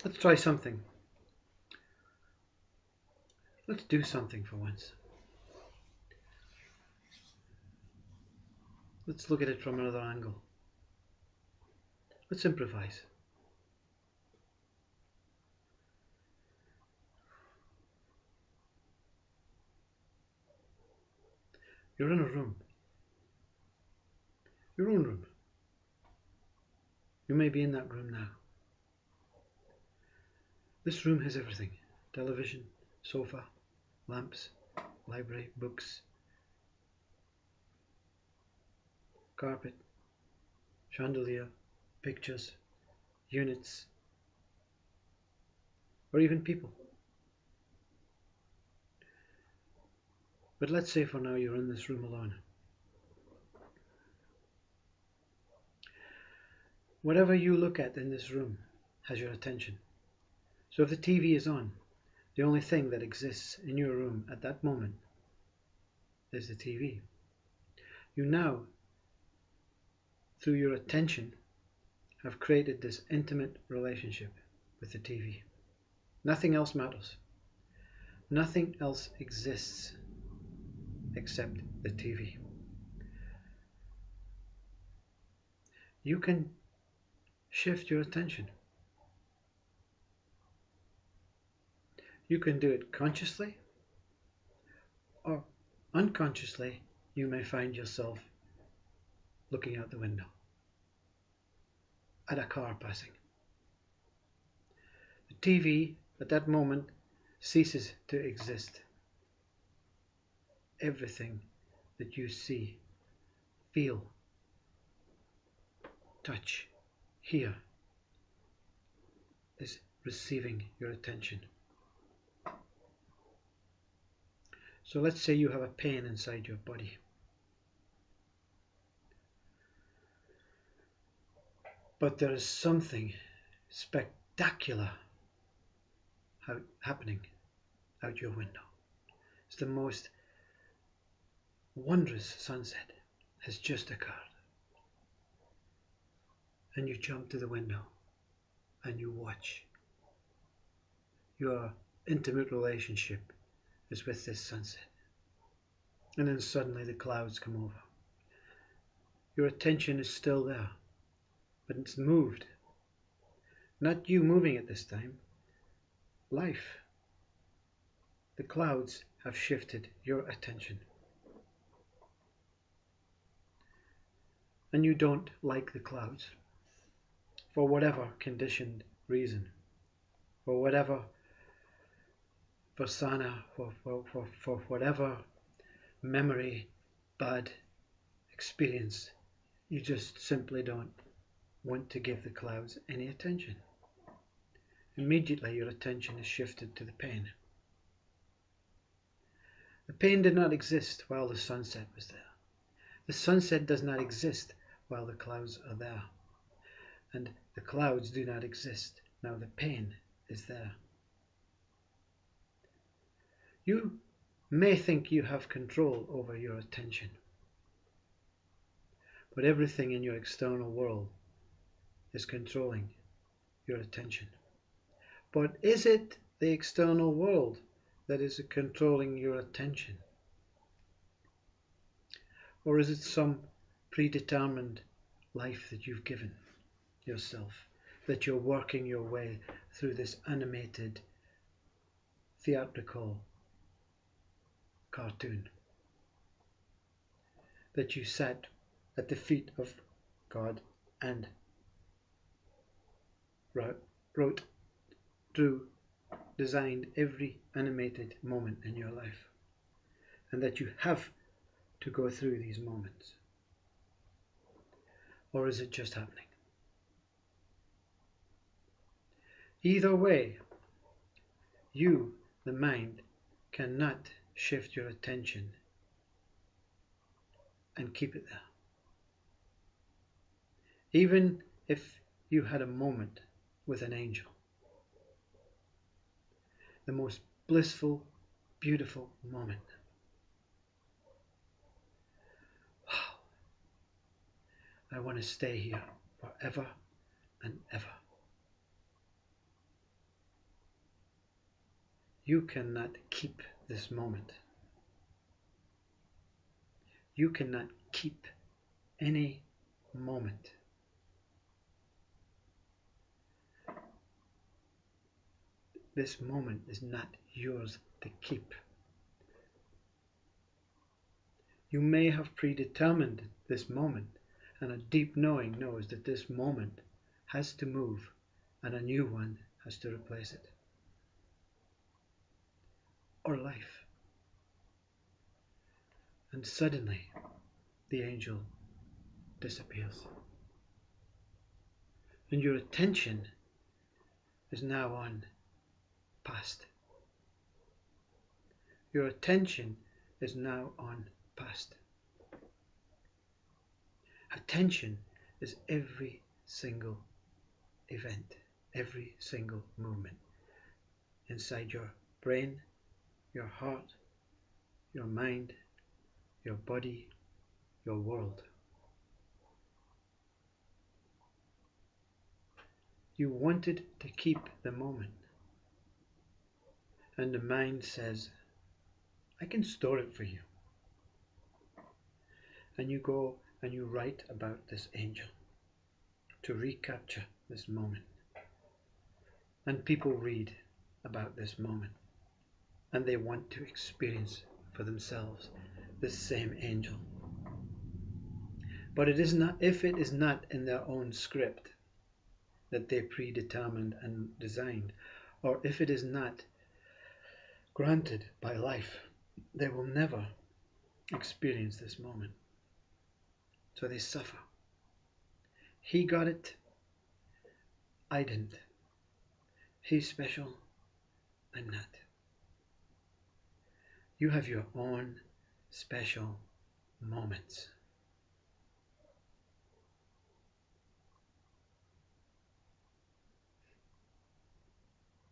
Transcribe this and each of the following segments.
Let's try something. Let's do something for once. Let's look at it from another angle. Let's improvise. You're in a room. Your own room. You may be in that room now. This room has everything. Television, sofa, lamps, library, books, carpet, chandelier, pictures, units, or even people. But let's say for now you're in this room alone. Whatever you look at in this room has your attention. So if the TV is on, the only thing that exists in your room at that moment is the TV. You now, through your attention, have created this intimate relationship with the TV. Nothing else matters. Nothing else exists except the TV. You can shift your attention. You can do it consciously or unconsciously. You may find yourself looking out the window at a car passing. The TV at that moment ceases to exist. Everything that you see, feel, touch, hear is receiving your attention. So let's say you have a pain inside your body. But there is something spectacular happening out your window. It's the most wondrous sunset has just occurred. And you jump to the window and you watch. Your intimate relationship is with this sunset. And then suddenly the clouds come over. Your attention is still there, but it's moved. Not you moving at this time. Life. The clouds have shifted your attention. And you don't like the clouds for whatever conditioned reason, for whatever persona, for whatever memory, bad experience. You just simply don't want to give the clouds any attention. Immediately your attention is shifted to the pain. The pain did not exist while the sunset was there. The sunset does not exist while the clouds are there. And the clouds do not exist. Now the pain is there. You may think you have control over your attention, but everything in your external world is controlling your attention. But is it the external world that is controlling your attention? Or is it some predetermined life that you've given yourself, that you're working your way through this animated, theatrical cartoon, that you sat at the feet of God and wrote, drew, designed every animated moment in your life, and that you have to go through these moments? Or is it just happening? Either way, you, the mind, cannot shift your attention and keep it there. Even if you had a moment with an angel, the most blissful, beautiful moment. Wow, I want to stay here forever and ever. You cannot keep this moment. You cannot keep any moment. This moment is not yours to keep. You may have predetermined this moment, and a deep knowing knows that this moment has to move and a new one has to replace it. Or life. And suddenly the angel disappears. And your attention is now on past. Your attention is now on past. Attention is every single event, every single movement inside your brain, your heart, your mind, your body, your world. You wanted to keep the moment, and the mind says, I can store it for you. And you go and you write about this angel to recapture this moment. And people read about this moment, and they want to experience for themselves this same angel. But it is not, if it is not in their own script that they predetermined and designed, or if it is not granted by life, they will never experience this moment. So they suffer. He got it, I didn't. He's special, I'm not. You have your own special moments.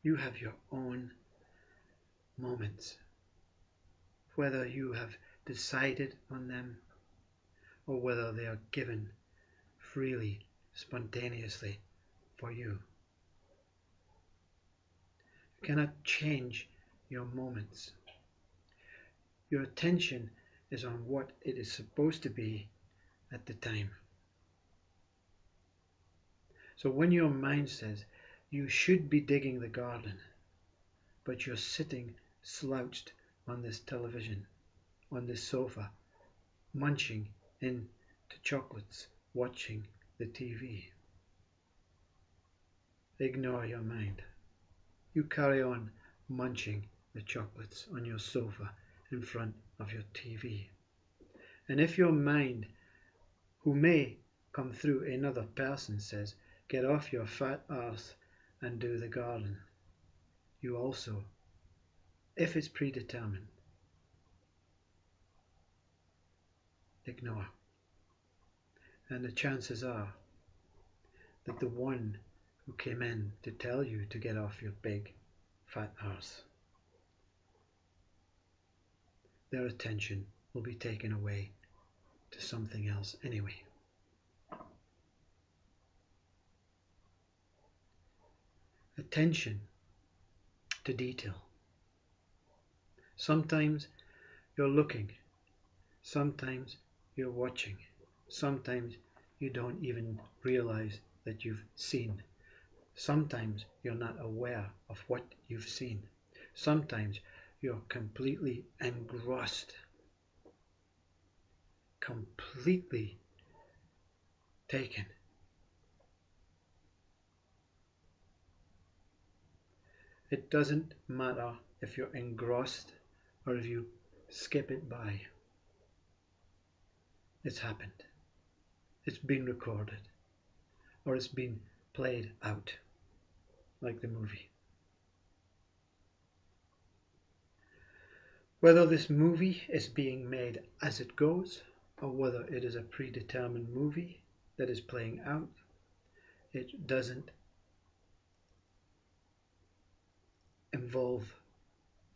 You have your own moments, whether you have decided on them or whether they are given freely, spontaneously for you. You cannot change your moments. Your attention is on what it is supposed to be at the time. So when your mind says you should be digging the garden, but you're sitting slouched on this television, on this sofa, munching into chocolates, watching the TV, ignore your mind. You carry on munching the chocolates on your sofa in front of your TV. And if your mind, who may come through another person, says, get off your fat arse and do the garden, you also, if it's predetermined, ignore. And the chances are that the one who came in to tell you to get off your big fat arse, their attention will be taken away to something else anyway. Attention to detail. Sometimes you're looking, sometimes you're watching, sometimes you don't even realize that you've seen. Sometimes you're not aware of what you've seen. Sometimes you're completely engrossed, completely taken. It doesn't matter if you're engrossed or if you skip it by. It's happened. It's been recorded. Or it's been played out, like the movie. Whether this movie is being made as it goes, or whether it is a predetermined movie that is playing out, it doesn't involve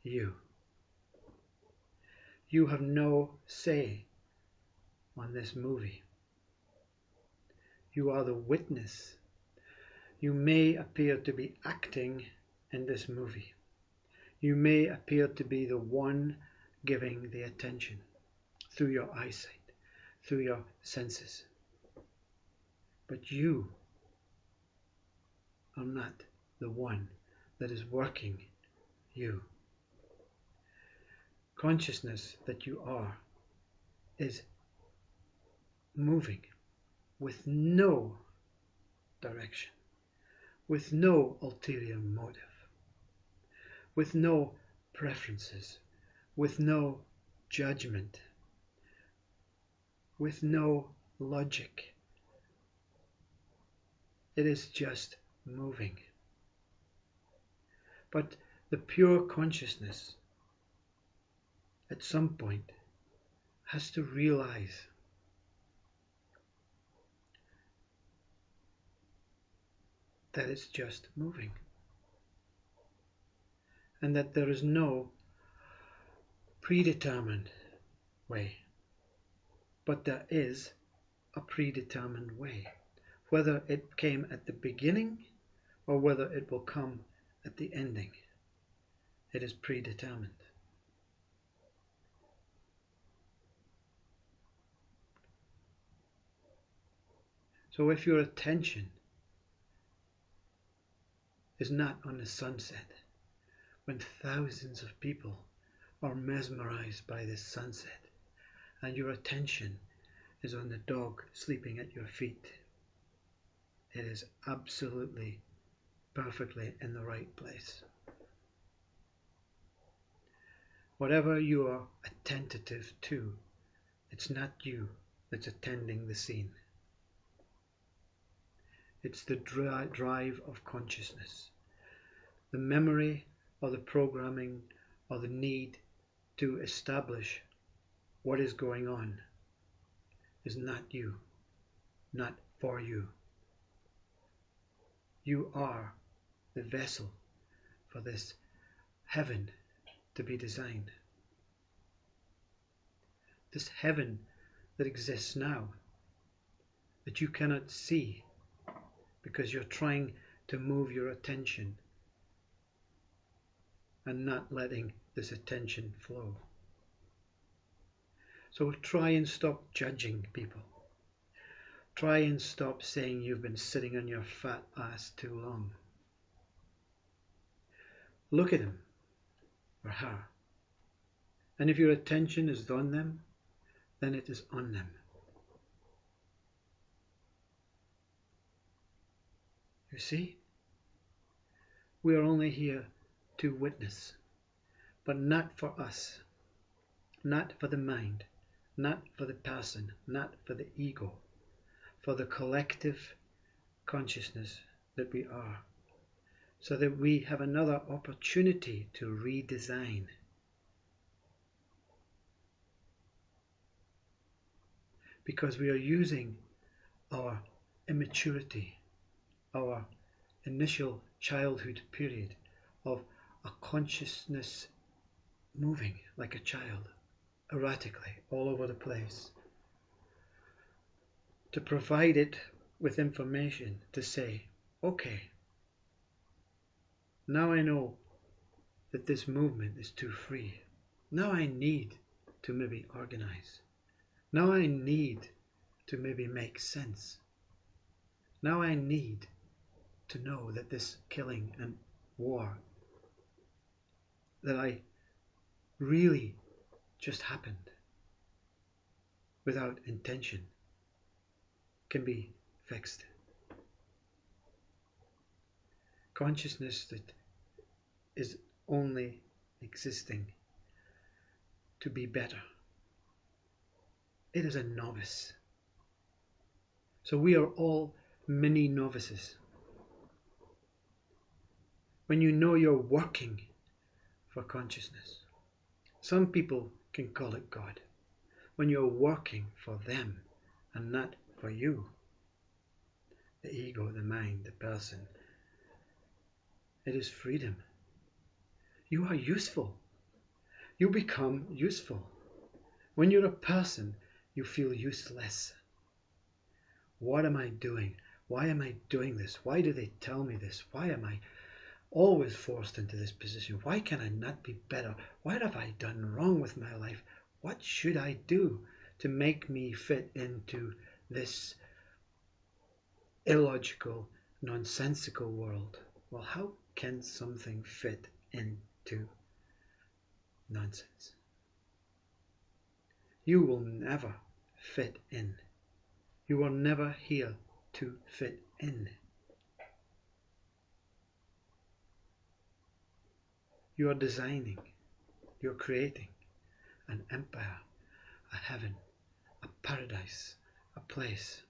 you. You have no say on this movie. You are the witness. You may appear to be acting in this movie. You may appear to be the one giving the attention through your eyesight, through your senses. But you are not the one that is working you. Consciousness that you are is moving with no direction, with no ulterior motive, with no preferences, with no judgment, with no logic. It is just moving. But the pure consciousness at some point has to realize that it's just moving, and that there is no predetermined way, but there is a predetermined way, whether it came at the beginning or whether it will come at the ending. It is predetermined. So if your attention is not on the sunset, when thousands of people are mesmerized by this sunset, and your attention is on the dog sleeping at your feet, it is absolutely, perfectly in the right place. Whatever you are attentive to, it's not you that's attending the scene. It's the drive of consciousness, the memory or the programming or the need to establish what is going on is not you, not for you. You are the vessel for this heaven to be designed. This heaven that exists now, that you cannot see because you're trying to move your attention and not letting this attention flow. So try and stop judging people. Try and stop saying you've been sitting on your fat ass too long. Look at him or her. And if your attention is on them, then it is on them. You see? We are only here to witness, but not for us, not for the mind, not for the person, not for the ego, for the collective consciousness that we are, so that we have another opportunity to redesign. Because we are using our immaturity, our initial childhood period of a consciousness moving like a child, erratically, all over the place, to provide it with information to say, okay, now I know that this movement is too free. Now I need to maybe organize. Now I need to maybe make sense. Now I need to know that this killing and war that I really just happened without intention can be fixed. Consciousness that is only existing to be better. It is a novice. So we are all mini novices. When you know you're working for consciousness, some people can call it God. When you're working for them and not for you, the ego, the mind, the person, it is freedom. You are useful. You become useful. When you're a person, you feel useless. What am I doing? Why am I doing this? Why do they tell me this? Why am I always forced into this position. Why can I not be better? What have I done wrong with my life? What should I do to make me fit into this illogical, nonsensical world? Well, how can something fit into nonsense? You will never fit in. You are never here to fit in. You are designing, you're creating an empire, a heaven, a paradise, a place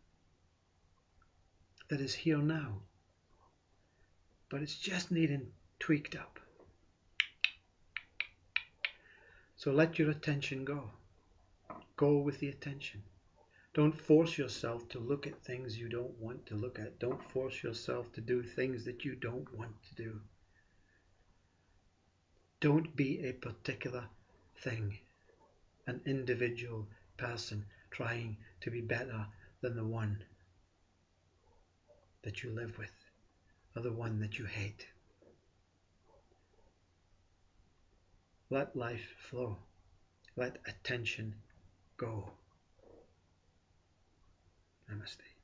that is here now, but it's just needing tweaked up. So let your attention go. Go with the attention. Don't force yourself to look at things you don't want to look at. Don't force yourself to do things that you don't want to do. Don't be a particular thing, an individual person trying to be better than the one that you live with or the one that you hate. Let life flow. Let attention go. Namaste.